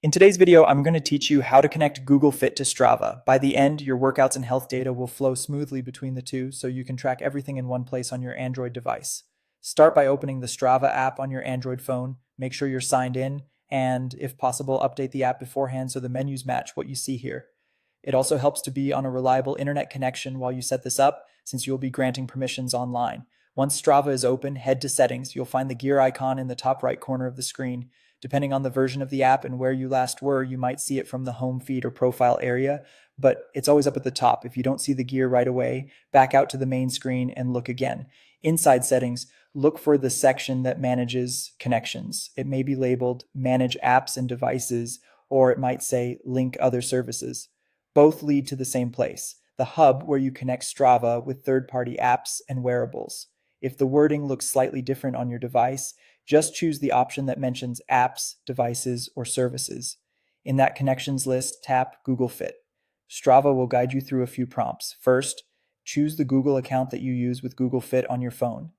In today's video, I'm going to teach you how to connect Google Fit to Strava. By the end, your workouts and health data will flow smoothly between the two so you can track everything in one place on your Android device. Start by opening the Strava app on your Android phone. Make sure you're signed in and, if possible, update the app beforehand so the menus match what you see here. It also helps to be on a reliable internet connection while you set this up, since you'll be granting permissions online. Once Strava is open, head to Settings. You'll find the gear icon in the top right corner of the screen. Depending on the version of the app and where you last were, you might see it from the home feed or profile area, but it's always up at the top. If you don't see the gear right away, back out to the main screen and look again. Inside Settings, look for the section that manages connections. It may be labeled Manage Apps and Devices, or it might say Link Other Services. Both lead to the same place, the hub where you connect Strava with third-party apps and wearables. If the wording looks slightly different on your device, just choose the option that mentions apps, devices, or services. In that connections list, tap Google Fit. Strava will guide you through a few prompts. First, choose the Google account that you use with Google Fit on your phone.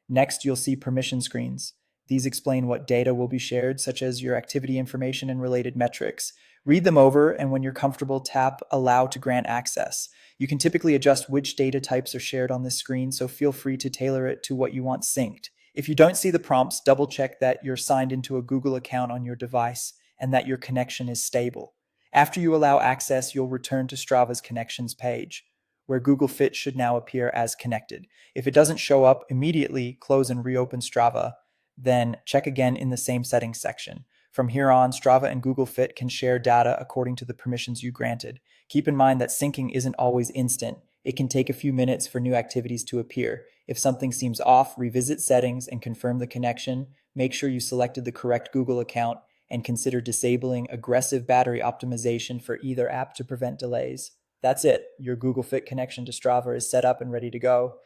Next, you'll see permission screens. These explain what data will be shared, such as your activity information and related metrics. Read them over, and when you're comfortable, tap Allow to grant access. You can typically adjust which data types are shared on this screen, so feel free to tailor it to what you want synced. If you don't see the prompts, double check that you're signed into a Google account on your device and that your connection is stable. After you allow access, you'll return to Strava's connections page, where Google Fit should now appear as connected. If it doesn't show up immediately, close and reopen Strava, then check again in the same settings section. From here on, Strava and Google Fit can share data according to the permissions you granted. Keep in mind that syncing isn't always instant. It can take a few minutes for new activities to appear. If something seems off, revisit settings and confirm the connection. Make sure you selected the correct Google account and consider disabling aggressive battery optimization for either app to prevent delays. That's it. Your Google Fit connection to Strava is set up and ready to go.